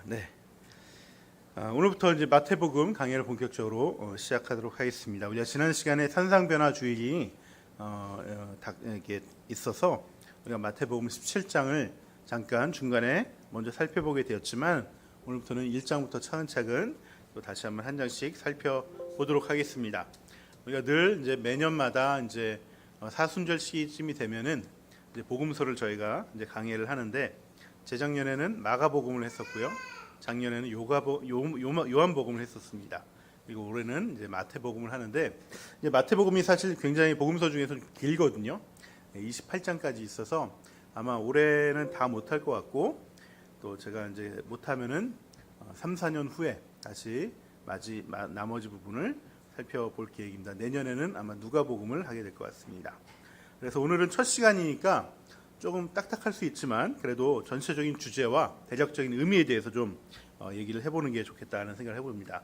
네. 오늘부터 이제 마태복음 강의를 본격적으로 시작하도록 하겠습니다. 우리가 지난 시간에 산상변화 주일이 이렇게 있어서 우리가 마태복음 17장을 잠깐 중간에 먼저 살펴보게 되었지만 오늘부터는 1장부터 차근차근 또 다시 한번 한 장씩 살펴보도록 하겠습니다. 우리가 늘 이제 매년마다 이제 사순절 시기쯤이 되면은 이제 복음서를 저희가 이제 강의를 하는데 재작년에는 마가복음을 했었고요. 작년에는 요한복음을 했었습니다. 그리고 올해는 이제 마태복음을 하는데 이제 마태복음이 사실 굉장히 복음서 중에서 길거든요. 28장까지 있어서 아마 올해는 다 못할 것 같고 또 제가 이제 못하면은 3, 4년 후에 다시 나머지 부분을 살펴볼 계획입니다. 내년에는 아마 누가복음을 하게 될 것 같습니다. 그래서 오늘은 첫 시간이니까 조금 딱딱할 수 있지만 그래도 전체적인 주제와 대략적인 의미에 대해서 좀 얘기를 해보는 게 좋겠다는 생각을 해봅니다.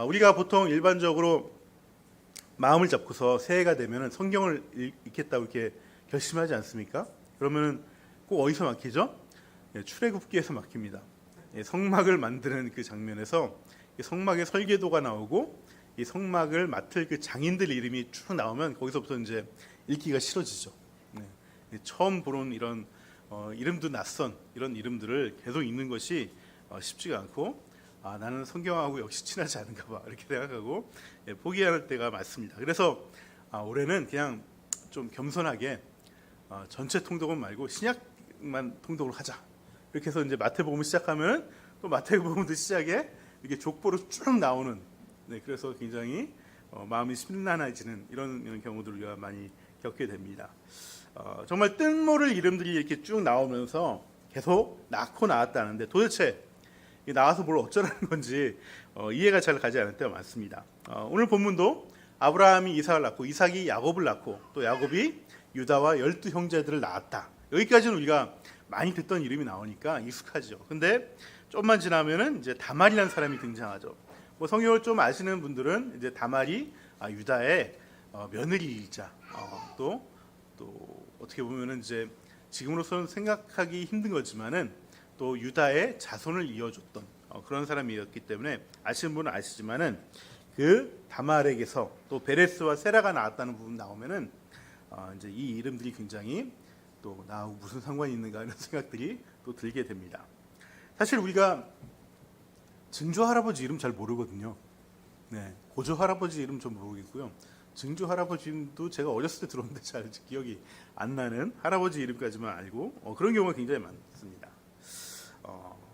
우리가 보통 일반적으로 마음을 잡고서 새해가 되면 성경을 읽겠다고 이렇게 결심하지 않습니까? 그러면 꼭 어디서 막히죠? 출애굽기에서 막힙니다. 성막을 만드는 그 장면에서 성막의 설계도가 나오고 이 성막을 맡을 그 장인들 이름이 쭉 나오면 거기서부터 이제 읽기가 싫어지죠. 처음 보는 이런 이름도 낯선 이런 이름들을 계속 읽는 것이 쉽지가 않고 나는 성경하고 역시 친하지 않은가 봐 이렇게 생각하고 포기할 때가 많습니다. 그래서 올해는 그냥 좀 겸손하게 전체 통독은 말고 신약만 통독을 하자 이렇게 해서 이제 마태복음을 시작하면 또 마태복음도 시작에 이렇게 족보로 쭉 나오는 그래서 굉장히 마음이 심란해지는 이런 경우들을 우리가 많이 겪게 됩니다. 정말 뜻모를 이름들이 이렇게 쭉 나오면서 계속 낳고 나왔다는데 도대체 나와서 뭘 어쩌라는 건지 이해가 잘 가지 않을 때가 많습니다. 오늘 본문도 아브라함이 이삭을 낳고 이삭이 야곱을 낳고 또 야곱이 유다와 12형제들을 낳았다. 여기까지는 우리가 많이 듣던 이름이 나오니까 익숙하죠. 근데 좀만 지나면은 이제 다말이라는 사람이 등장하죠. 뭐 성경을 좀 아시는 분들은 이제 다말이 유다의 며느리이자 또 어떻게 보면은 이제 지금으로서는 생각하기 힘든 거지만은 또 유다의 자손을 이어줬던 그런 사람이었기 때문에 아시는 분은 아시지만은 그 다말에게서 또 베레스와 세라가 나왔다는 부분 나오면은 이제 이 이름들이 굉장히 또 나하고 무슨 상관이 있는가 이런 생각들이 또 들게 됩니다. 사실 우리가 증조 할아버지 이름 잘 모르거든요. 고조 할아버지 이름 좀 모르겠고요. 증조 할아버지도 제가 어렸을 때 들었는데 잘 기억이 안 나는 할아버지 이름까지만 알고 그런 경우가 굉장히 많습니다.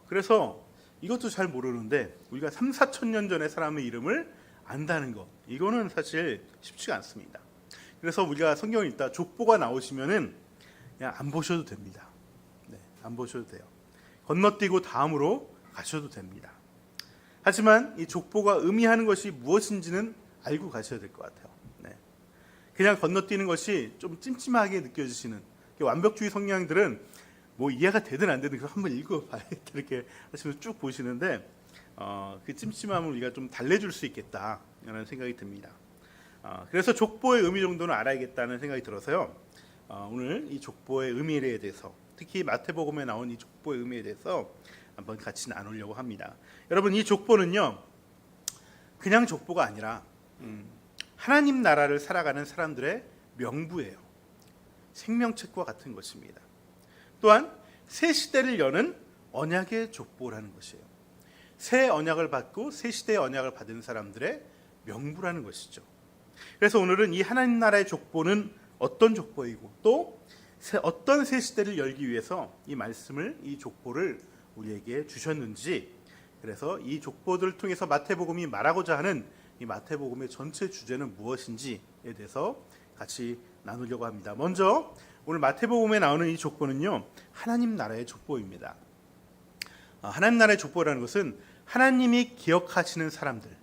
그래서 이것도 잘 모르는데 우리가 3, 4천 년 전의 사람의 이름을 안다는 것 이거는 사실 쉽지가 않습니다. 그래서 우리가 성경을 읽다 족보가 나오시면은 그냥 안 보셔도 됩니다. 안 보셔도 돼요. 건너뛰고 다음으로 가셔도 됩니다. 하지만 이 족보가 의미하는 것이 무엇인지는 알고 가셔야 될 것 같아요. 그냥 건너뛰는 것이 좀 찜찜하게 느껴지시는 완벽주의 성향들은 뭐 이해가 되든 안 되든 그거 한번 읽어봐야겠다 이렇게 하시면서 쭉 보시는데 그 찜찜함을 우리가 좀 달래줄 수 있겠다라는 생각이 듭니다. 그래서 족보의 의미 정도는 알아야겠다는 생각이 들어서요. 오늘 이 족보의 의미에 대해서 특히 마태복음에 나온 이 족보의 의미에 대해서 한번 같이 나누려고 합니다. 여러분 이 족보는요 그냥 족보가 아니라 하나님 나라를 살아가는 사람들의 명부예요. 생명책과 같은 것입니다. 또한 새 시대를 여는 언약의 족보라는 것이에요. 새 언약을 받고 새 시대의 언약을 받은 사람들의 명부라는 것이죠. 그래서 오늘은 이 하나님 나라의 족보는 어떤 족보이고 또 어떤 새 시대를 열기 위해서 이 말씀을 이 족보를 우리에게 주셨는지 그래서 이 족보들을 통해서 마태복음이 말하고자 하는 이 마태복음의 전체 주제는 무엇인지에 대해서 같이 나누려고 합니다. 먼저 오늘 마태복음에 나오는 이 족보는요 하나님 나라의 족보입니다. 하나님 나라의 족보라는 것은 하나님이 기억하시는 사람들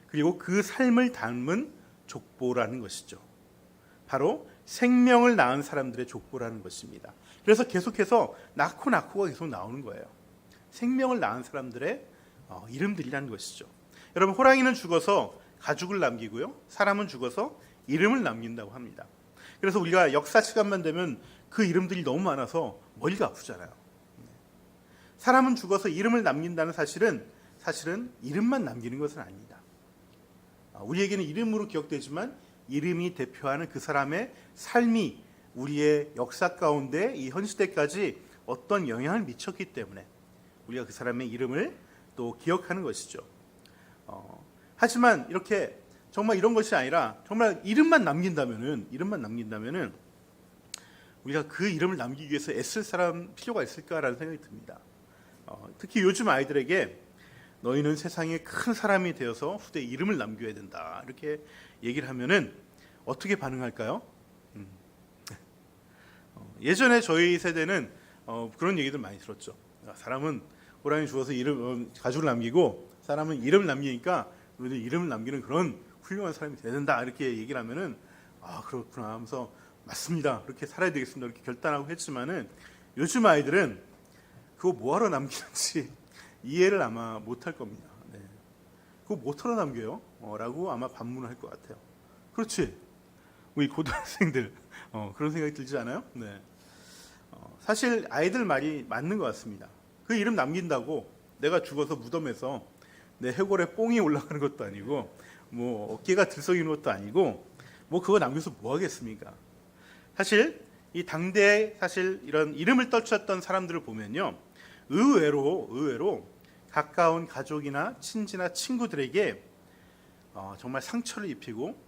그리고 그 삶을 담은 족보라는 것이죠. 바로 생명을 낳은 사람들의 족보라는 것입니다. 그래서 계속해서 낳고가 계속 나오는 거예요. 생명을 낳은 사람들의 이름들이라는 것이죠. 여러분 호랑이는 죽어서 가죽을 남기고요. 사람은 죽어서 이름을 남긴다고 합니다. 그래서 우리가 역사 시간만 되면 그 이름들이 너무 많아서 머리가 아프잖아요. 사람은 죽어서 이름을 남긴다는 사실은 이름만 남기는 것은 아닙니다. 우리에게는 이름으로 기억되지만 이름이 대표하는 그 사람의 삶이 우리의 역사 가운데 이 현시대까지 어떤 영향을 미쳤기 때문에 우리가 그 사람의 이름을 또 기억하는 것이죠. 하지만 이렇게 정말 이런 것이 아니라 정말 이름만 남긴다면은 우리가 그 이름을 남기기 위해서 애쓸 사람 필요가 있을까라는 생각이 듭니다. 특히 요즘 아이들에게 너희는 세상에 큰 사람이 되어서 후대에 이름을 남겨야 된다 이렇게 얘기를 하면은 어떻게 반응할까요? 예전에 저희 세대는 그런 얘기들 많이 들었죠. 사람은 호랑이 죽어서 가죽을 남기고 사람은 이름을 남기니까 너희들 이름을 남기는 그런 훌륭한 사람이 돼야 된다 이렇게 얘기를 하면은 그렇구나 하면서 맞습니다. 그렇게 살아야 되겠습니다. 이렇게 결단하고 했지만은 요즘 아이들은 그거 뭐하러 남기는지 이해를 아마 못할 겁니다. 네. 그거 뭐하러 남겨요? 라고 아마 반문을 할 것 같아요. 그렇지? 우리 고등학생들 그런 생각이 들지 않아요? 네. 사실 아이들 말이 맞는 것 같습니다. 그 이름 남긴다고 내가 죽어서 무덤에서 내 해골에 뽕이 올라가는 것도 아니고 뭐 어깨가 들썩이는 것도 아니고 뭐 그거 남겨서 뭐 하겠습니까? 사실 이 당대에 사실 이런 이름을 떨쳤던 사람들을 보면요, 의외로 가까운 가족이나 친지나 친구들에게 정말 상처를 입히고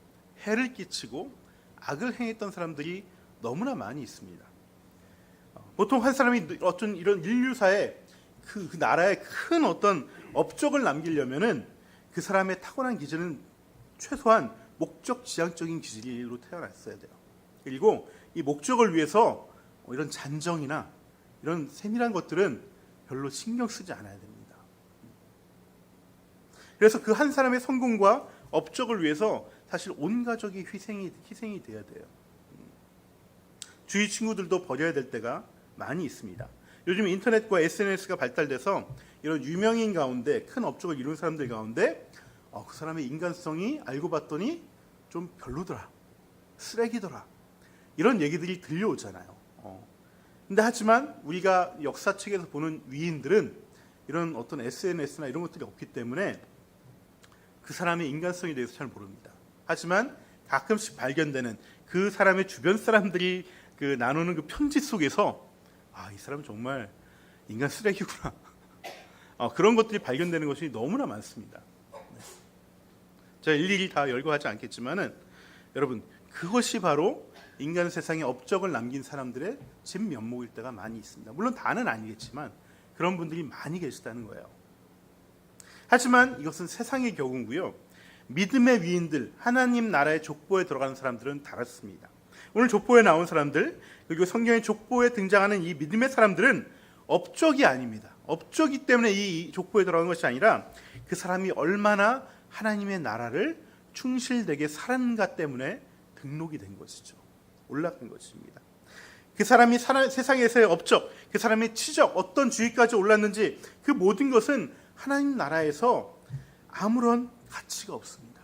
해를 끼치고 악을 행했던 사람들이 너무나 많이 있습니다. 보통 한 사람이 어떤 이런 인류사에 그 나라에 큰 어떤 업적을 남기려면은 그 사람의 타고난 기질은 최소한 목적 지향적인 기질로 태어났어야 돼요. 그리고 이 목적을 위해서 이런 잔정이나 이런 세밀한 것들은 별로 신경 쓰지 않아야 됩니다. 그래서 그 한 사람의 성공과 업적을 위해서 사실 온 가족이 희생이 돼야 돼요. 주위 친구들도 버려야 될 때가 많이 있습니다. 요즘 인터넷과 SNS가 발달돼서 이런 유명인 가운데 큰 업적을 이룬 사람들 가운데 그 사람의 인간성이 알고 봤더니 좀 별로더라, 쓰레기더라 이런 얘기들이 들려오잖아요. 근데 하지만 우리가 역사책에서 보는 위인들은 이런 어떤 SNS나 이런 것들이 없기 때문에 그 사람의 인간성에 대해서 잘 모릅니다. 하지만 가끔씩 발견되는 그 사람의 주변 사람들이 나누는 그 편지 속에서 이 사람 정말 인간 쓰레기구나. 그런 것들이 발견되는 것이 너무나 많습니다. 제가 일일이 다 열거하지 않겠지만은 여러분 그것이 바로 인간 세상에 업적을 남긴 사람들의 진면목일 때가 많이 있습니다. 물론 다는 아니겠지만 그런 분들이 많이 계시다는 거예요. 하지만 이것은 세상의 경우고요. 믿음의 위인들, 하나님 나라의 족보에 들어가는 사람들은 다릅니다. 오늘 족보에 나온 사람들, 그리고 성경의 족보에 등장하는 이 믿음의 사람들은 업적이 아닙니다. 업적이 때문에 이 족보에 들어간 것이 아니라 그 사람이 얼마나 하나님의 나라를 충실되게 살았는가 때문에 등록이 된 것이죠. 올라간 것입니다. 그 사람이 세상에서의 업적, 그 사람의 치적, 어떤 지위까지 올랐는지 그 모든 것은 하나님 나라에서 아무런 가치가 없습니다.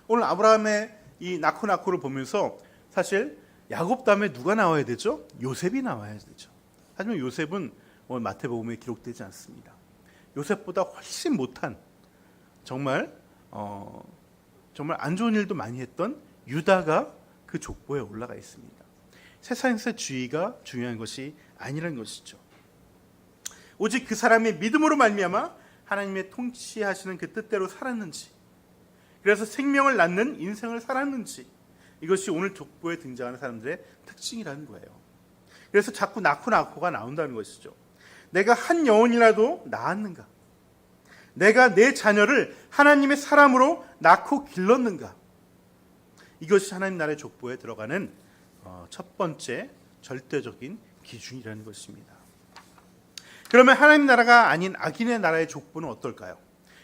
오늘 아브라함의 이 나코를 보면서 사실 야곱 다음에 누가 나와야 되죠? 요셉이 나와야 되죠. 하지만 요셉은 오늘 마태복음에 기록되지 않습니다. 요셉보다 훨씬 못한 정말 안 좋은 일도 많이 했던 유다가 그 족보에 올라가 있습니다. 세상에서 지위가 중요한 것이 아니라는 것이죠. 오직 그 사람의 믿음으로 말미암아 하나님의 통치하시는 그 뜻대로 살았는지, 그래서 생명을 낳는 인생을 살았는지, 이것이 오늘 족보에 등장하는 사람들의 특징이라는 거예요. 그래서 자꾸 나코가 나온다는 것이죠. 내가 한 영혼이라도 낳았는가? 내가 내 자녀를 하나님의 사람으로 낳고 길렀는가? 이것이 하나님 나라의 족보에 들어가는 첫 번째 절대적인 기준이라는 것입니다. 그러면 하나님 나라가 아닌 악인의 나라의 족보는 어떨까요?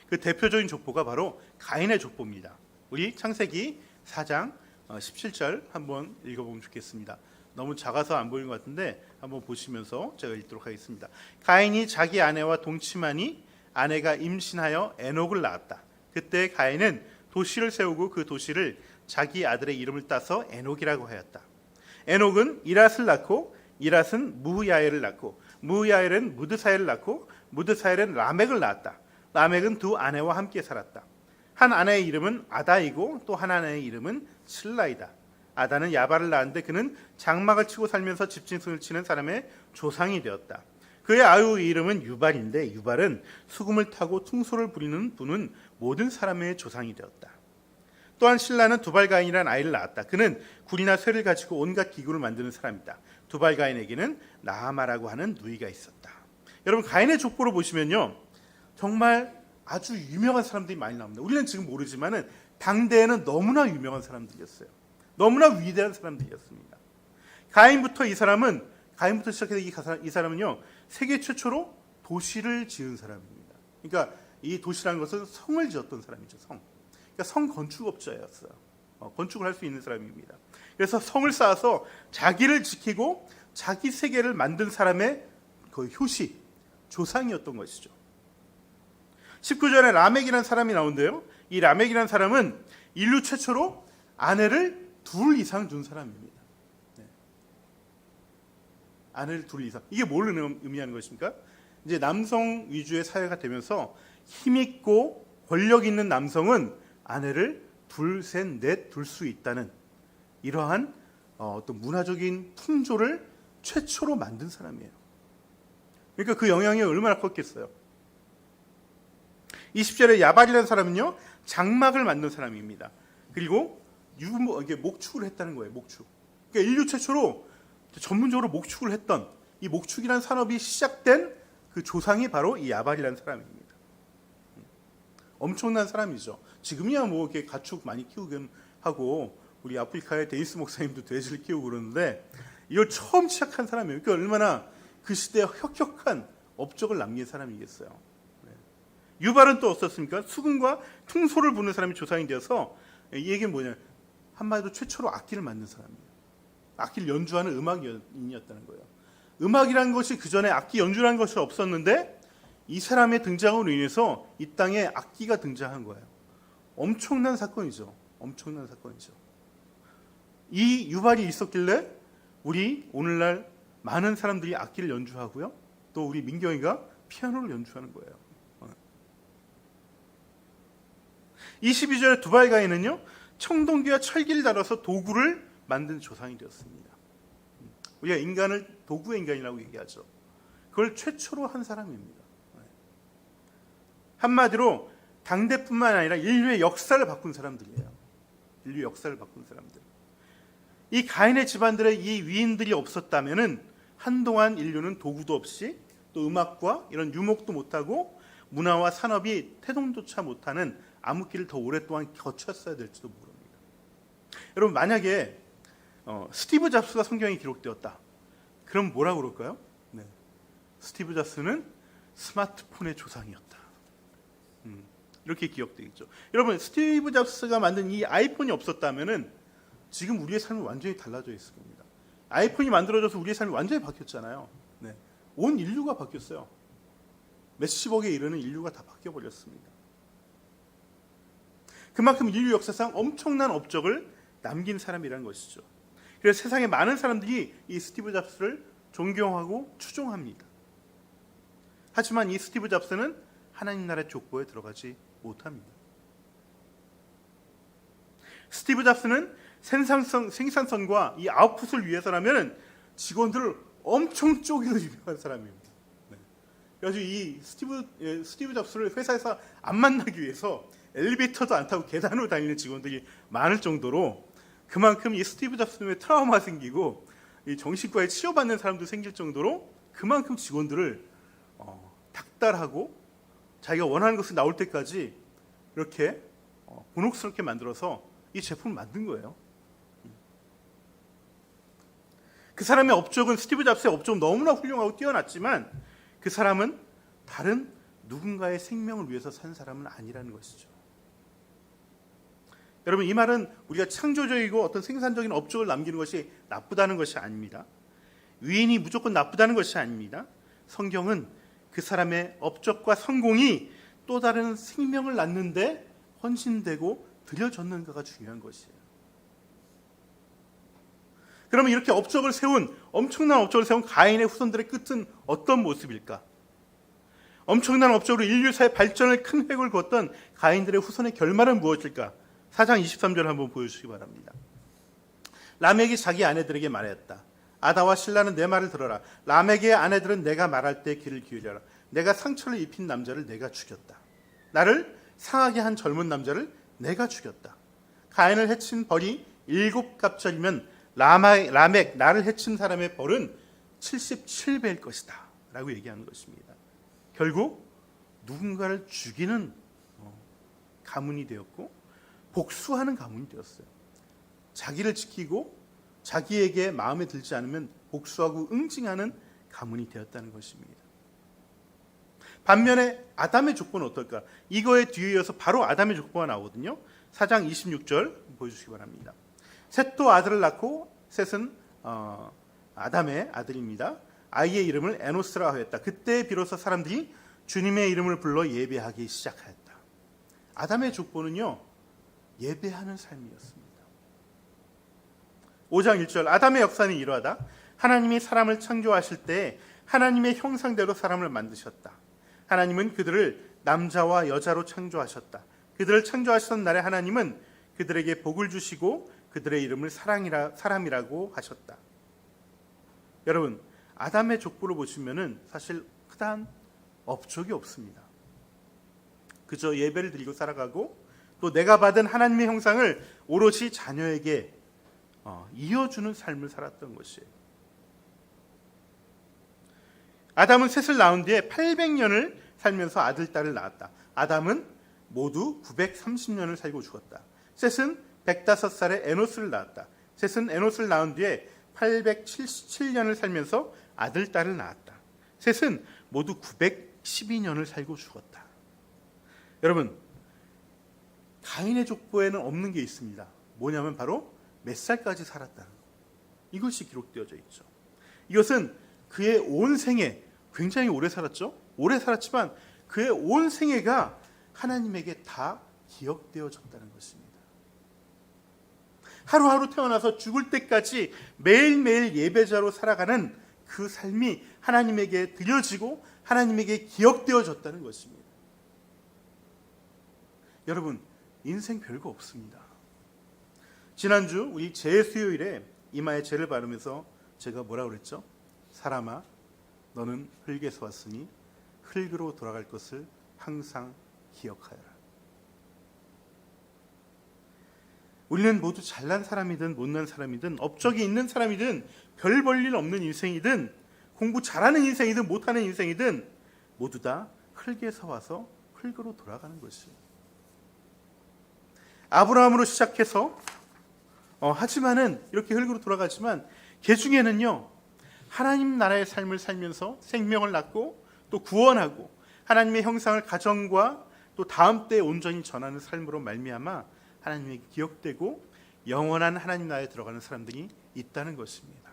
그 대표적인 족보가 바로 가인의 족보입니다. 우리 창세기 4장 17절 한번 읽어보면 좋겠습니다. 너무 작아서 안 보이는 것 같은데 한번 보시면서 제가 읽도록 하겠습니다. 가인이 자기 아내와 동침하니 아내가 임신하여 에녹을 낳았다. 그때 가인은 도시를 세우고 그 도시를 자기 아들의 이름을 따서 에녹이라고 하였다. 에녹은 이랏을 낳고 이랏은 무야엘을 낳고 무야엘은 무드사엘을 낳고 무드사엘은 라멕을 낳았다. 라멕은 두 아내와 함께 살았다. 한 아내의 이름은 아다이고 또 한 아내의 이름은 실라이다. 아다는 야발을 낳았는데 그는 장막을 치고 살면서 집짐승을 치는 사람의 조상이 되었다. 그의 아우의 이름은 유발인데 유발은 수금을 타고 퉁소를 부는 모든 사람의 조상이 되었다. 또한 실라는 두발가인이라는 아이를 낳았다. 그는 굴이나 쇠를 가지고 온갖 기구를 만드는 사람이다. 두발가인에게는 나하마라고 하는 누이가 있었다. 여러분, 가인의 족보를 보시면요, 정말 아주 유명한 사람들이 많이 나옵니다. 우리는 지금 모르지만은 당대에는 너무나 유명한 사람들이었어요. 너무나 위대한 사람들이었습니다. 가인부터 시작해서 이 사람은요, 세계 최초로 도시를 지은 사람입니다. 그러니까 이 도시라는 것은 성을 지었던 사람이죠. 그러니까 성 건축업자였어요. 건축을 할 수 있는 사람입니다. 그래서 성을 쌓아서 자기를 지키고 자기 세계를 만든 사람의 그 효시, 조상이었던 것이죠. 19절에 라멕이라는 사람이 나오는데요. 이 라멕이라는 사람은 인류 최초로 아내를 둘 이상 둔 사람입니다. 네. 아내를 둘 이상. 이게 뭘 의미하는 것입니까? 이제 남성 위주의 사회가 되면서 힘있고 권력 있는 남성은 아내를 둘, 셋, 넷 둘 수 있다는 이러한 어떤 문화적인 풍조를 최초로 만든 사람이에요. 그러니까 그 영향이 얼마나 컸겠어요. 20절에 야발이라는 사람은요, 장막을 만든 사람입니다. 그리고 이게 목축을 했다는 거예요. 목축. 그러니까 인류 최초로 전문적으로 목축을 했던 이 목축이라는 산업이 시작된 그 조상이 바로 이 야발이라는 사람입니다. 엄청난 사람이죠. 지금이야 뭐 이렇게 가축 많이 키우긴 하고 우리 아프리카의 데이스 목사님도 돼지를 키우고 그러는데 이걸 처음 시작한 사람이에요. 그러니까 얼마나 그 시대에 혁혁한 업적을 남긴 사람이겠어요. 유발은 또 어떻습니까? 수금과 퉁소를 부는 사람이 조상이 되어서 이 얘기는 뭐냐? 한마디로 최초로 악기를 만든 사람이에요. 악기를 연주하는 음악인이었다는 거예요. 음악이라는 것이 그 전에 악기 연주라는 것이 없었는데 이 사람의 등장으로 인해서 이 땅에 악기가 등장한 거예요. 엄청난 사건이죠. 엄청난 사건이죠. 이 유발이 있었길래 우리 오늘날 많은 사람들이 악기를 연주하고요. 또 우리 민경이가 피아노를 연주하는 거예요. 22절에 두발가인은요, 청동기와 철기를 다뤄서 도구를 만든 조상이 되었습니다. 우리가 인간을 도구의 인간이라고 얘기하죠. 그걸 최초로 한 사람입니다. 한마디로 당대뿐만 아니라 인류의 역사를 바꾼 사람들이에요. 인류 역사를 바꾼 사람들. 이 가인의 집안들의 이 위인들이 없었다면은 한동안 인류는 도구도 없이 또 음악과 이런 유목도 못하고 문화와 산업이 태동조차 못하는 암흑기를 더 오랫동안 거쳤어야 될지도 모릅니다. 여러분, 만약에 스티브 잡스가 성경에 기록되었다. 그럼 뭐라고 그럴까요? 네. 스티브 잡스는 스마트폰의 조상이었다. 이렇게 기억되겠죠. 여러분, 스티브 잡스가 만든 이 아이폰이 없었다면은 지금 우리의 삶은 완전히 달라져 있을 겁니다. 아이폰이 만들어져서 우리의 삶이 완전히 바뀌었잖아요. 네. 온 인류가 바뀌었어요. 몇십억에 이르는 인류가 다 바뀌어버렸습니다. 그만큼 인류 역사상 엄청난 업적을 남긴 사람이라는 것이죠. 그래서 세상에 많은 사람들이 이 스티브 잡스를 존경하고 추종합니다. 하지만 이 스티브 잡스는 하나님 나라의 족보에 들어가지 못합니다. 스티브 잡스는 생산성과 이 아웃풋을 위해서라면 직원들을 엄청 쪼개서 유명한 사람입니다. 네. 그래서 이 스티브 잡스를 회사에서 안 만나기 위해서 엘리베이터도 안 타고 계단으로 다니는 직원들이 많을 정도로 그만큼 이 스티브 잡스 때문에 트라우마 생기고 이 정신과에 치료받는 사람도 생길 정도로 그만큼 직원들을 닥달하고 자기가 원하는 것이 나올 때까지 이렇게 곤혹스럽게 만들어서 이 제품을 만든 거예요. 그 사람의 업적은 스티브 잡스의 업적은 너무나 훌륭하고 뛰어났지만 그 사람은 다른 누군가의 생명을 위해서 산 사람은 아니라는 것이죠. 여러분, 이 말은 우리가 창조적이고 어떤 생산적인 업적을 남기는 것이 나쁘다는 것이 아닙니다. 위인이 무조건 나쁘다는 것이 아닙니다. 성경은 그 사람의 업적과 성공이 또 다른 생명을 낳는데 헌신되고 드려졌는가가 중요한 것이에요. 그러면 이렇게 엄청난 업적을 세운 가인의 후손들의 끝은 어떤 모습일까? 엄청난 업적으로 인류사의 발전을 큰 획을 그었던 가인들의 후손의 결말은 무엇일까? 4장 23절 한번 보여주시기 바랍니다. 라멕이 자기 아내들에게 말하였다. 아다와 실라는 내 말을 들어라. 라멕의 아내들은 내가 말할 때 귀를 기울여라. 내가 상처를 입힌 남자를 내가 죽였다. 나를 상하게 한 젊은 남자를 내가 죽였다. 가인을 해친 벌이 7갑절이면 라멕 나를 해친 사람의 벌은 77배일 것이다 라고 얘기하는 것입니다. 결국 누군가를 죽이는 가문이 되었고 복수하는 가문이 되었어요. 자기를 지키고 자기에게 마음에 들지 않으면 복수하고 응징하는 가문이 되었다는 것입니다. 반면에 아담의 족보는 어떨까? 이거에 뒤에 이어서 바로 아담의 족보가 나오거든요. 4장 26절 보여주시기 바랍니다. 셋도 아들을 낳고 셋은 아담의 아들입니다. 아이의 이름을 에노스라 하였다. 그때 비로소 사람들이 주님의 이름을 불러 예배하기 시작하였다. 아담의 족보는요, 예배하는 삶이었습니다. 5장 1절 아담의 역사는 이러하다. 하나님이 사람을 창조하실 때 하나님의 형상대로 사람을 만드셨다. 하나님은 그들을 남자와 여자로 창조하셨다. 그들을 창조하시던 날에 하나님은 그들에게 복을 주시고 그들의 이름을 사람이라고 하셨다. 여러분, 아담의 족보를 보시면은 사실 그다음 업적이 없습니다. 그저 예배를 드리고 살아가고 또 내가 받은 하나님의 형상을 오롯이 자녀에게 이어주는 삶을 살았던 것이에요. 아담은 셋을 낳은 뒤에 800년을 살면서 아들, 딸을 낳았다. 아담은 모두 930년을 살고 죽었다. 셋은 105살에 에노스를 낳았다. 셋은 에노스를 낳은 뒤에 877년을 살면서 아들, 딸을 낳았다. 셋은 모두 912년을 살고 죽었다. 여러분, 가인의 족보에는 없는 게 있습니다. 뭐냐면 바로 몇 살까지 살았다는 것. 이것이 기록되어져 있죠. 이것은 그의 온 생에 굉장히 오래 살았죠. 오래 살았지만 그의 온 생애가 하나님에게 다 기억되어졌다는 것입니다. 하루하루 태어나서 죽을 때까지 매일매일 예배자로 살아가는 그 삶이 하나님에게 드려지고 하나님에게 기억되어졌다는 것입니다. 여러분, 인생 별거 없습니다. 지난주 우리 제수요일에 이마에 죄를 바르면서 제가 뭐라고 그랬죠? 사람아, 너는 흙에서 왔으니 흙으로 돌아갈 것을 항상 기억하여라. 우리는 모두 잘난 사람이든 못난 사람이든 업적이 있는 사람이든 별 볼 일 없는 인생이든 공부 잘하는 인생이든 못하는 인생이든 모두 다 흙에서 와서 흙으로 돌아가는 것이에요. 아브라함으로 시작해서 하지만은 이렇게 흙으로 돌아가지만 그 중에는요, 하나님 나라의 삶을 살면서 생명을 낳고 또 구원하고 하나님의 형상을 가정과 또 다음 때에 온전히 전하는 삶으로 말미암아 하나님에게 기억되고 영원한 하나님 나라에 들어가는 사람들이 있다는 것입니다.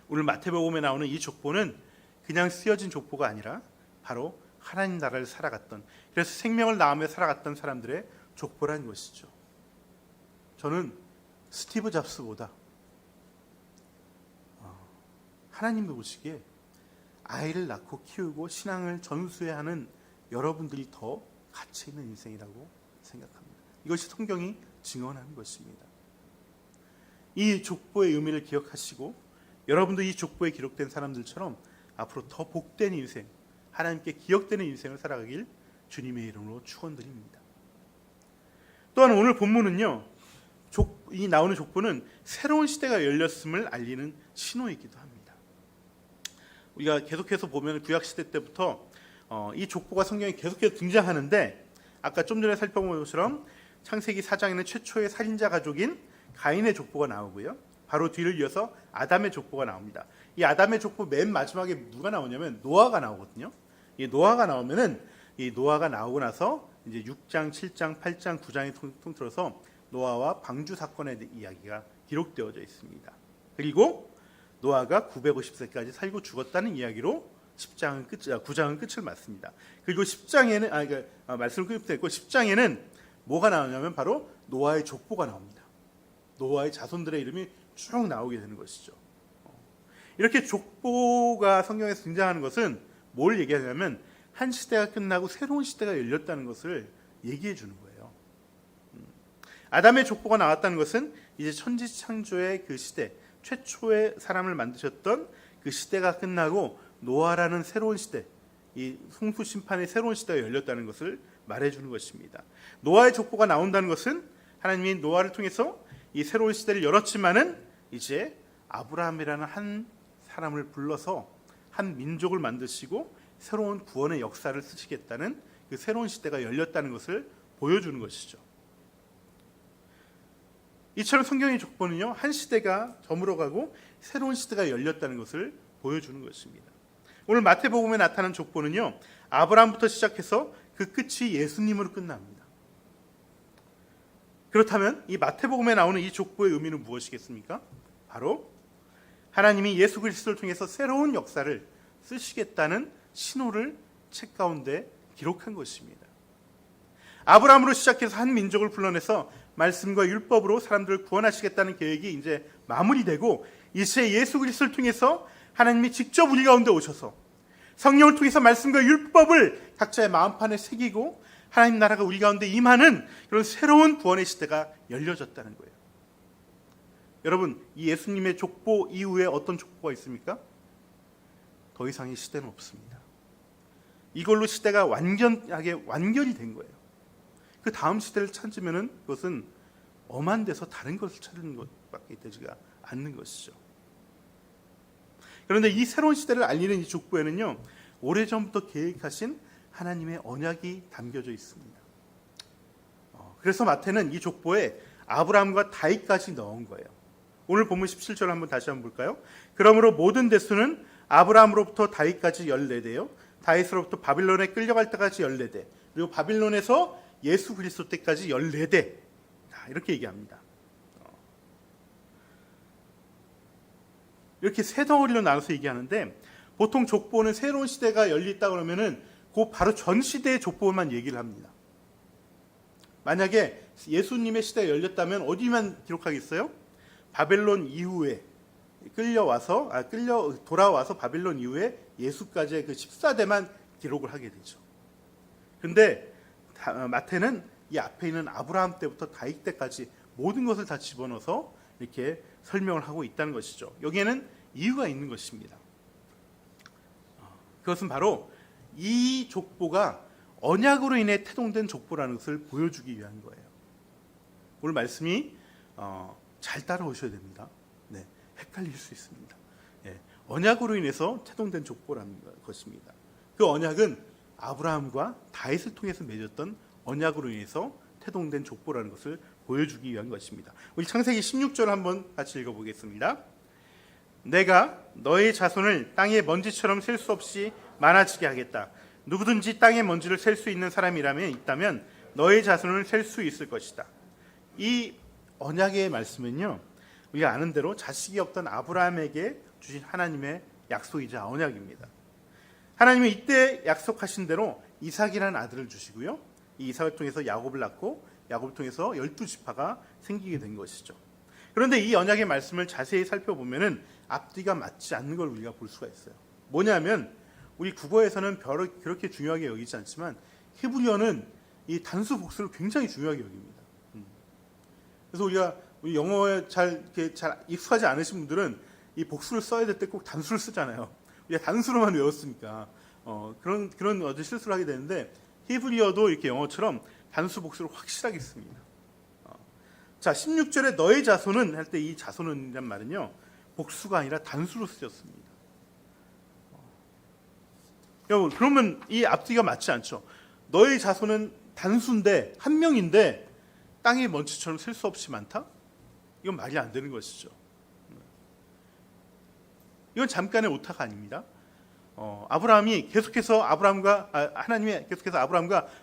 오늘 마태복음에 나오는 이 족보는 그냥 쓰여진 족보가 아니라 바로 하나님 나라를 살아갔던, 그래서 생명을 낳으며 살아갔던 사람들의 족보라는 것이죠. 저는 스티브 잡스보다 하나님도 보시기에 아이를 낳고 키우고 신앙을 전수해야 하는 여러분들이 더 가치 있는 인생이라고 생각합니다. 이것이 성경이 증언하는 것입니다. 이 족보의 의미를 기억하시고 여러분도 이 족보에 기록된 사람들처럼 앞으로 더 복된 인생, 하나님께 기억되는 인생을 살아가길 주님의 이름으로 축원드립니다. 또한 오늘 본문은요, 이 나오는 족보는 새로운 시대가 열렸음을 알리는 신호이기도 합니다. 우리가 계속해서 보면 구약 시대 때부터 이 족보가 성경에 계속해서 등장하는데, 아까 좀 전에 살펴본 것처럼 창세기 4장에는 최초의 살인자 가족인 가인의 족보가 나오고요, 바로 뒤를 이어서 아담의 족보가 나옵니다. 이 아담의 족보 맨 마지막에 누가 나오냐면 노아가 나오거든요. 이 노아가 나오면은 이 노아가 나오고 나서 이제 6장, 7장, 8장, 9장이 통틀어서 노아와 방주 사건의 이야기가 기록되어져 있습니다. 그리고 노아가 950세까지 살고 죽었다는 이야기로 9장은 끝을 맞습니다. 그리고 10장에는 말씀을 끝냈고 10장에는 뭐가 나오냐면 바로 노아의 족보가 나옵니다. 노아의 자손들의 이름이 쭉 나오게 되는 것이죠. 이렇게 족보가 성경에서 등장하는 것은 뭘 얘기하냐면 한 시대가 끝나고 새로운 시대가 열렸다는 것을 얘기해 주는 거예요. 아담의 족보가 나왔다는 것은 이제 천지창조의 그 시대, 최초의 사람을 만드셨던 그 시대가 끝나고 노아라는 새로운 시대, 이 홍수 심판의 새로운 시대가 열렸다는 것을 말해주는 것입니다. 노아의 족보가 나온다는 것은 하나님이 노아를 통해서 이 새로운 시대를 열었지만은 이제 아브라함이라는 한 사람을 불러서 한 민족을 만드시고 새로운 구원의 역사를 쓰시겠다는 그 새로운 시대가 열렸다는 것을 보여주는 것이죠. 이처럼 성경의 족보는요, 한 시대가 저물어가고 새로운 시대가 열렸다는 것을 보여주는 것입니다. 오늘 마태복음에 나타난 족보는요, 아브라함부터 시작해서 그 끝이 예수님으로 끝납니다. 그렇다면 이 마태복음에 나오는 이 족보의 의미는 무엇이겠습니까? 바로 하나님이 예수 그리스도를 통해서 새로운 역사를 쓰시겠다는 신호를 책 가운데 기록한 것입니다. 아브라함으로 시작해서 한 민족을 불러내서 말씀과 율법으로 사람들을 구원하시겠다는 계획이 이제 마무리되고 이제 예수 그리스도를 통해서 하나님이 직접 우리 가운데 오셔서 성령을 통해서 말씀과 율법을 각자의 마음판에 새기고 하나님 나라가 우리 가운데 임하는 그런 새로운 구원의 시대가 열려졌다는 거예요. 여러분, 이 예수님의 족보 이후에 어떤 족보가 있습니까? 더 이상의 시대는 없습니다. 이걸로 시대가 완결이 된 거예요. 그 다음 시대를 찾으면은 그것은 엄한 데서 다른 것을 찾는 것밖에 되지가 않는 것이죠. 그런데 이 새로운 시대를 알리는 이 족보에는요, 오래전부터 계획하신 하나님의 언약이 담겨져 있습니다. 그래서 마태는 이 족보에 아브라함과 다윗까지 넣은 거예요. 오늘 본문 17절 한번 다시 한번 볼까요? 그러므로 모든 대수는 아브라함으로부터 다윗까지 14대요. 다윗으로부터 바빌론에 끌려갈 때까지 14대. 그리고 바빌론에서 예수 그리스도 때까지 14대. 이렇게 얘기합니다. 이렇게 세 덩어리로 나눠서 얘기하는데 보통 족보는 새로운 시대가 열렸다 그러면은 그 바로 전 시대의 족보만 얘기를 합니다. 만약에 예수님의 시대가 열렸다면 어디만 기록하겠어요? 바벨론 이후에 돌아와서 바벨론 이후에 예수까지의 그 14대만 기록을 하게 되죠. 그런데 마태는 이 앞에 있는 아브라함 때부터 다윗 때까지 모든 것을 다 집어넣어서 이렇게 설명을 하고 있다는 것이죠. 여기에는 이유가 있는 것입니다. 그것은 바로 이 족보가 언약으로 인해 태동된 족보라는 것을 보여주기 위한 거예요. 오늘 말씀이 잘 따라오셔야 됩니다. 네, 헷갈릴 수 있습니다. 네, 언약으로 인해서 태동된 족보라는 것입니다. 그 언약은 아브라함과 다윗을 통해서 맺었던 언약으로 인해서 태동된 족보라는 것을 보여주기 위한 것입니다. 우리 창세기 16절 한번 같이 읽어보겠습니다. 내가 너의 자손을 땅의 먼지처럼 셀 수 없이 많아지게 하겠다. 누구든지 땅의 먼지를 셀 수 있는 사람이라면 있다면 너의 자손을 셀 수 있을 것이다. 이 언약의 말씀은요, 우리가 아는 대로 자식이 없던 아브라함에게 주신 하나님의 약속이자 언약입니다. 하나님은 이때 약속하신 대로 이삭이라는 아들을 주시고요, 이 이삭을 통해서 야곱을 낳고 야곱을 통해서 12지파가 생기게 된 것이죠. 그런데 이 언약의 말씀을 자세히 살펴보면은 앞뒤가 맞지 않는 걸 우리가 볼 수가 있어요. 뭐냐면 우리 국어에서는 그렇게 중요하게 여기지 않지만 히브리어는 이 단수 복수를 굉장히 중요하게 여깁니다. 그래서 우리 영어에 잘 익숙하지 않으신 분들은 이 복수를 써야 될 때 꼭 단수를 쓰잖아요. 우리가 단수로만 외웠으니까 그런 어떤 실수를 하게 되는데 히브리어도 이렇게 영어처럼 단수 복수를 확실하게 씁니다. 자, 16절에 너의 자손은 할 때 이 자손은이란 말은요, 복수가 아니라 단수로 쓰였습니다. 여러분, 그러면 이 앞뒤가 맞지 않죠. 너의 자손은 단수인데 한 명인데 땅의 먼지처럼 셀 수 없이 많다? 이건 말이 안 되는 것이죠. 이건 잠깐의 오타가 아닙니다. 하나님이 계속해서 아브라함과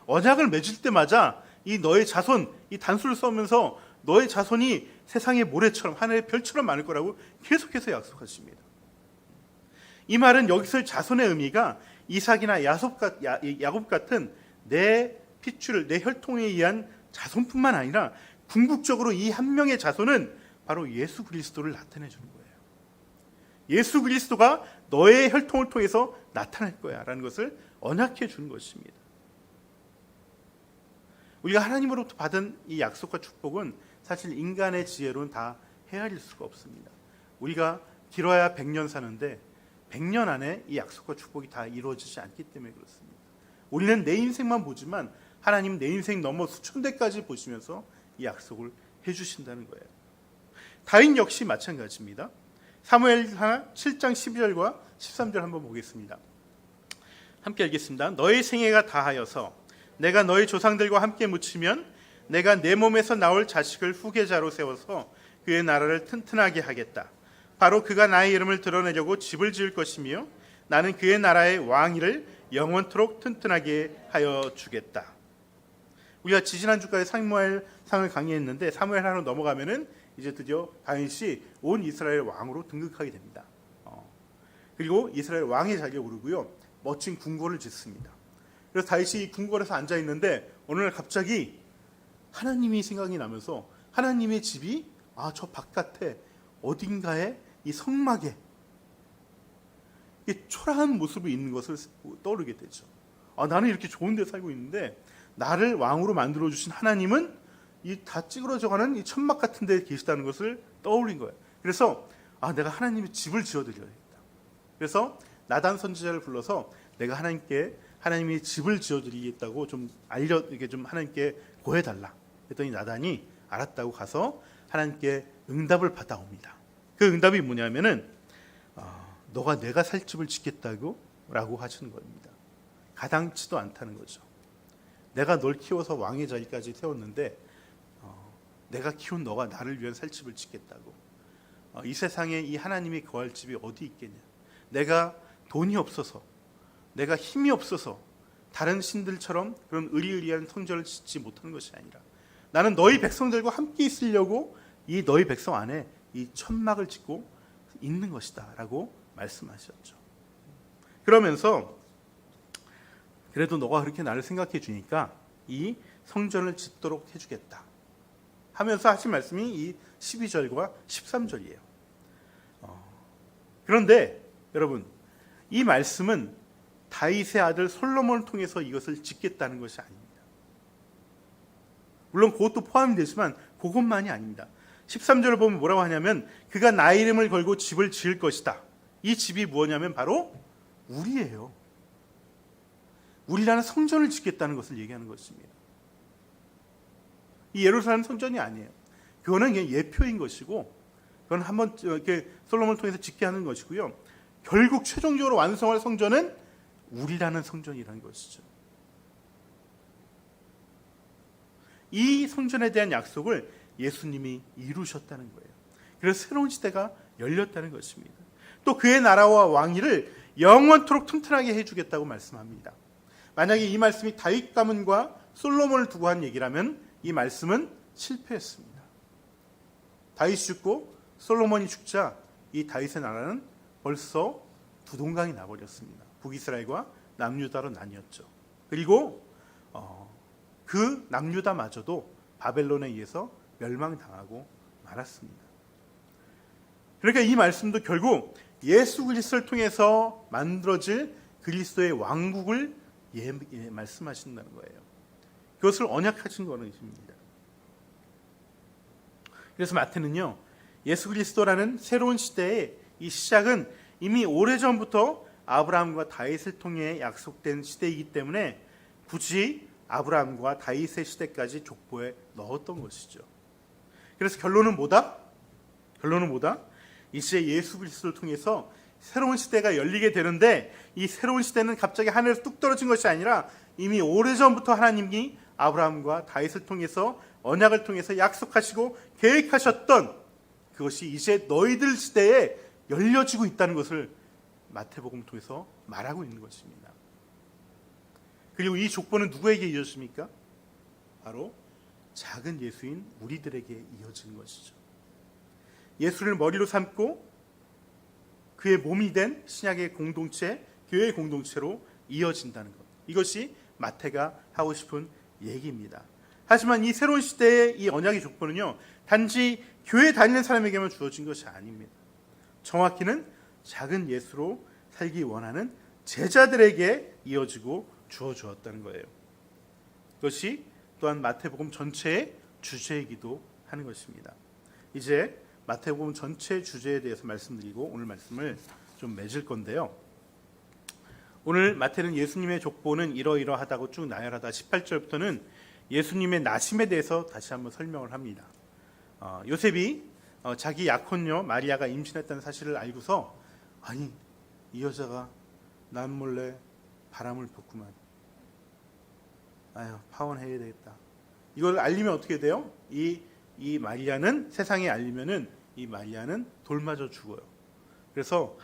언약을 맺을 때마다 이 너의 자손, 이 단수를 써면서 너의 자손이 세상의 모래처럼 하늘의 별처럼 많을 거라고 계속해서 약속하십니다. 이 말은 여기서 자손의 의미가 이삭이나 야곱 같은 내 핏줄, 내 혈통에 의한 자손뿐만 아니라 궁극적으로 이 한 명의 자손은 바로 예수 그리스도를 나타내 주는 거예요. 예수 그리스도가 너의 혈통을 통해서 나타날 거야 라는 것을 언약해 주는 것입니다. 우리가 하나님으로부터 받은 이 약속과 축복은 사실 인간의 지혜로는 다 헤아릴 수가 없습니다. 우리가 길어야 100년 사는데 100년 안에 이 약속과 축복이 다 이루어지지 않기 때문에 그렇습니다. 우리는 내 인생만 보지만 하나님 내 인생 넘어 수천 대까지 보시면서 이 약속을 해주신다는 거예요. 다윗 역시 마찬가지입니다. 사무엘하 7장 12절과 13절 한번 보겠습니다. 함께 읽겠습니다. 너의 생애가 다하여서 내가 너희 조상들과 함께 묻히면 내가 내 몸에서 나올 자식을 후계자로 세워서 그의 나라를 튼튼하게 하겠다. 바로 그가 나의 이름을 드러내려고 집을 지을 것이며 나는 그의 나라의 왕위를 영원토록 튼튼하게 하여 주겠다. 우리가 지지난주까지 사무엘상을 강의했는데 사무엘하로 넘어가면은 이제 드디어 다윗이 온 이스라엘 왕으로 등극하게 됩니다. 그리고 이스라엘 왕의 자리에 오르고요, 멋진 궁궐을 짓습니다. 그래서 다윗이 이 궁궐에서 앉아 있는데 어느 날 갑자기 하나님이 생각이 나면서 하나님의 집이 저 바깥에 어딘가에 이 성막에 초라한 모습이 있는 것을 떠오르게 되죠. 나는 이렇게 좋은 데 살고 있는데 나를 왕으로 만들어 주신 하나님은 이 다 찌그러져가는 이 천막 같은 데 계시다는 것을 떠올린 거예요. 그래서 내가 하나님의 집을 지어드려야겠다. 그래서 나단 선지자를 불러서 내가 하나님이 집을 지어드리겠다고 이게 좀 하나님께 고해달라. 그랬더니 나단이 알았다고 가서 하나님께 응답을 받아옵니다. 그 응답이 뭐냐면은 너가 내가 살 집을 짓겠다고 라고 하시는 겁니다. 가당치도 않다는 거죠. 내가 널 키워서 왕의 자리까지 세웠는데 내가 키운 너가 나를 위한 살 집을 짓겠다고. 이 세상에 이 하나님이 거할 집이 어디 있겠냐. 내가 돈이 없어서, 내가 힘이 없어서 다른 신들처럼 그런 의리의리한 성전을 짓지 못하는 것이 아니라 나는 너희 백성들과 함께 있으려고 이 너희 백성 안에 이 천막을 짓고 있는 것이다 라고 말씀하셨죠. 그러면서 그래도 너가 그렇게 나를 생각해 주니까 이 성전을 짓도록 해주겠다 하면서 하신 말씀이 이 12절과 13절이에요. 그런데 여러분, 이 말씀은 다윗의 아들 솔로몬을 통해서 이것을 짓겠다는 것이 아닙니다. 물론 그것도 포함이 되지만 그것만이 아닙니다. 13절을 보면 뭐라고 하냐면 그가 나의 이름을 걸고 집을 지을 것이다. 이 집이 무엇이냐면 바로 우리예요. 우리라는 성전을 짓겠다는 것을 얘기하는 것입니다. 이 예루살렘 성전이 아니에요. 그거는 그냥 예표인 것이고 그건 한번 이렇게 솔로몬을 통해서 짓게 하는 것이고요. 결국 최종적으로 완성할 성전은 우리라는 성전이라는 것이죠. 이 성전에 대한 약속을 예수님이 이루셨다는 거예요. 그래서 새로운 시대가 열렸다는 것입니다. 또 그의 나라와 왕위를 영원토록 튼튼하게 해주겠다고 말씀합니다. 만약에 이 말씀이 다윗 가문과 솔로몬을 두고 한 얘기라면 이 말씀은 실패했습니다. 다윗이 죽고 솔로몬이 죽자 이 다윗의 나라는 벌써 두 동강이 나버렸습니다. 북이스라엘과 남유다로 나뉘었죠. 그리고 그 남유다마저도 바벨론에 의해서 멸망당하고 말았습니다. 그러니까 이 말씀도 결국 예수 그리스도를 통해서 만들어질 그리스도의 왕국을 말씀하신다는 거예요. 그것을 언약하신 것입니다. 그래서 마태는요, 예수 그리스도라는 새로운 시대의 이 시작은 이미 오래전부터 아브라함과 다윗을 통해 약속된 시대이기 때문에 굳이 아브라함과 다윗의 시대까지 족보에 넣었던 것이죠. 그래서 결론은 뭐다? 이제 예수 그리스도를 통해서 새로운 시대가 열리게 되는데 이 새로운 시대는 갑자기 하늘에서 뚝 떨어진 것이 아니라 이미 오래전부터 하나님이 아브라함과 다윗을 통해서 언약을 통해서 약속하시고 계획하셨던 그것이 이제 너희들 시대에 열려지고 있다는 것을 마태복음을 통해서 말하고 있는 것입니다. 그리고 이 족보는 누구에게 이어집니까? 바로 작은 예수인 우리들에게 이어지는 것이죠. 예수를 머리로 삼고 그의 몸이 된 신약의 공동체, 교회의 공동체로 이어진다는 것. 이것이 마태가 하고 싶은 얘기입니다. 하지만 이 새로운 시대의 이 언약의 족보는요, 단지 교회 다니는 사람에게만 주어진 것이 아닙니다. 정확히는 작은 예수로 살기 원하는 제자들에게 이어지고 주어주었다는 거예요. 그것이 또한 마태복음 전체의 주제이기도 하는 것입니다. 이제 마태복음 전체 주제에 대해서 말씀드리고 오늘 말씀을 좀 맺을 건데요. 오늘 마태는 예수님의 족보는 이러이러하다고 쭉 나열하다 18절부터는 예수님의 나심에 대해서 다시 한번 설명을 합니다. 요셉이 자기 약혼녀 마리아가 임신했다는 사실을 알고서 아니 이 여자가 남몰래 바람을 폈구만. 아유 파혼해야 되겠다. 이걸 알리면 어떻게 돼요? 이 마리아는 세상에 알리면은 이 마리아는 돌 맞아 죽어요. 그래서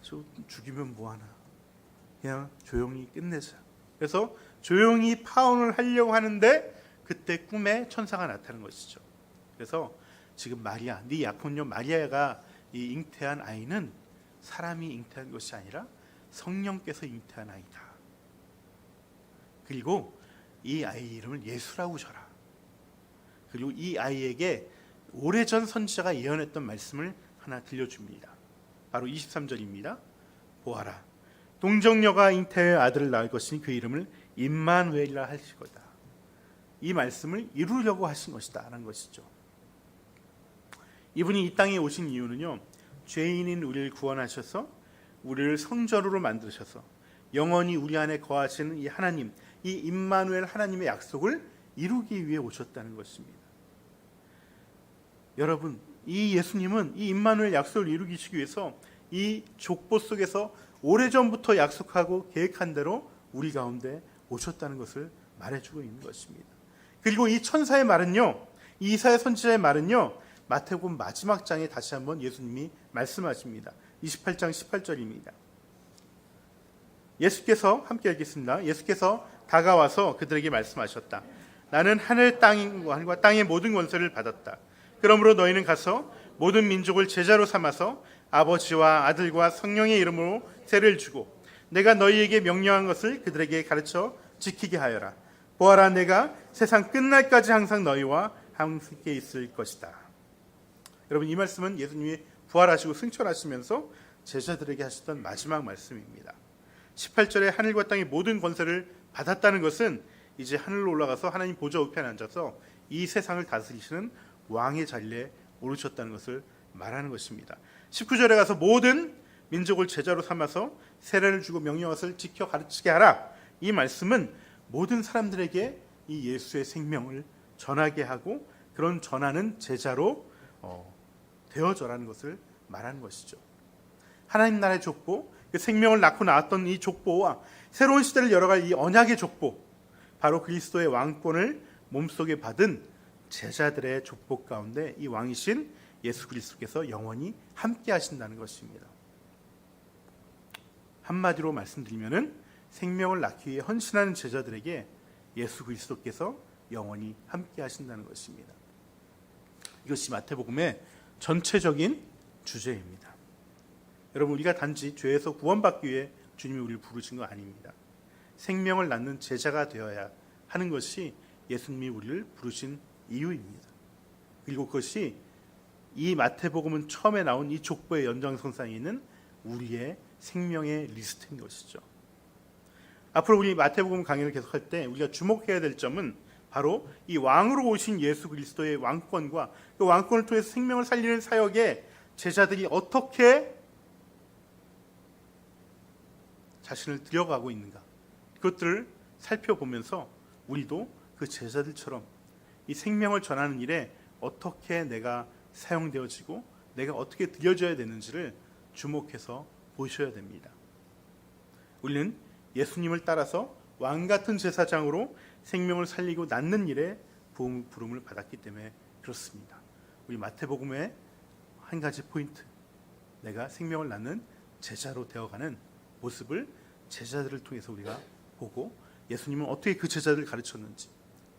저 죽이면 뭐하나. 그냥 조용히 끝내자. 그래서 조용히 파혼을 하려고 하는데 그때 꿈에 천사가 나타나는 것이죠. 그래서 지금 마리아, 네 약혼녀 마리아가 이 잉태한 아이는 사람이 잉태한 것이 아니라 성령께서 잉태한 아이다. 그리고 이 아이 이름을 예수라고 줘라. 그리고 이 아이에게 오래전 선지자가 예언했던 말씀을 하나 들려줍니다. 바로 23절입니다. 보아라, 동정녀가 잉태의 아들을 낳을 것이니 그 이름을 임마누엘이라 하실 거다. 이 말씀을 이루려고 하신 것이다 라는 것이죠. 이분이 이 땅에 오신 이유는요, 죄인인 우리를 구원하셔서 우리를 성전으로 만드셔서 영원히 우리 안에 거하시는 이 하나님, 이 임마누엘 하나님의 약속을 이루기 위해 오셨다는 것입니다. 여러분, 이 예수님은 이 임마누엘 약속을 이루기 위해서 이 족보 속에서 오래전부터 약속하고 계획한 대로 우리 가운데 오셨다는 것을 말해주고 있는 것입니다. 그리고 이 천사의 말은요, 이 이사야 선지자의 말은요, 마태복음 마지막 장에 다시 한번 예수님이 말씀하십니다. 28장 18절입니다. 예수께서 함께 읽겠습니다. 예수께서 다가와서 그들에게 말씀하셨다. 나는 하늘 땅과 땅의 모든 권세를 받았다. 그러므로 너희는 가서 모든 민족을 제자로 삼아서 아버지와 아들과 성령의 이름으로 세례를 주고 내가 너희에게 명령한 것을 그들에게 가르쳐 지키게 하여라. 보아라, 내가 세상 끝날까지 항상 너희와 함께 있을 것이다. 여러분, 이 말씀은 예수님이 부활하시고 승천하시면서 제자들에게 하셨던 마지막 말씀입니다. 18절에 하늘과 땅의 모든 권세를 받았다는 것은 이제 하늘로 올라가서 하나님 보좌 우편에 앉아서 이 세상을 다스리시는 왕의 자리에 오르셨다는 것을 말하는 것입니다. 19절에 가서 모든 민족을 제자로 삼아서 세례를 주고 명령한 것을 지켜 가르치게 하라. 이 말씀은 모든 사람들에게 이 예수의 생명을 전하게 하고 그런 전하는 제자로 되어져라는 것을 말하는 것이죠. 하나님 나라의 족보, 그 생명을 낳고 나왔던 이 족보와 새로운 시대를 열어갈 이 언약의 족보, 바로 그리스도의 왕권을 몸속에 받은 제자들의 족보 가운데 이 왕이신 예수 그리스도께서 영원히 함께 하신다는 것입니다. 한마디로 말씀드리면은 생명을 낳기 위해 헌신하는 제자들에게 예수 그리스도께서 영원히 함께 하신다는 것입니다. 이것이 마태복음의 전체적인 주제입니다. 여러분, 우리가 단지 죄에서 구원받기 위해 주님이 우리를 부르신 거 아닙니다. 생명을 낳는 제자가 되어야 하는 것이 예수님이 우리를 부르신 이유입니다. 그리고 그것이 이 마태복음은 처음에 나온 이 족보의 연장선상에 있는 우리의 생명의 리스트인 것이죠. 앞으로 우리 마태복음 강의를 계속할 때 우리가 주목해야 될 점은 바로 이 왕으로 오신 예수 그리스도의 왕권과 그 왕권을 통해서 생명을 살리는 사역에 제자들이 어떻게 자신을 들여가고 있는가, 그것들을 살펴보면서 우리도 그 제자들처럼 이 생명을 전하는 일에 어떻게 내가 사용되어지고 내가 어떻게 드려져야 되는지를 주목해서 보셔야 됩니다. 우리는 예수님을 따라서 왕같은 제사장으로 생명을 살리고 낳는 일에 부름을 받았기 때문에 그렇습니다. 우리 마태복음의 한 가지 포인트, 내가 생명을 낳는 제자로 되어가는 모습을 제자들을 통해서 우리가 보고 예수님은 어떻게 그 제자들을 가르쳤는지,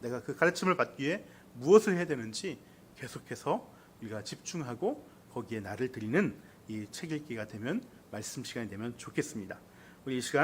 내가 그 가르침을 받기 위해 무엇을 해야 되는지 계속해서 우리가 집중하고 거기에 나를 드리는 이 책 읽기가 되면, 말씀 시간이 되면 좋겠습니다. 우리 이 시간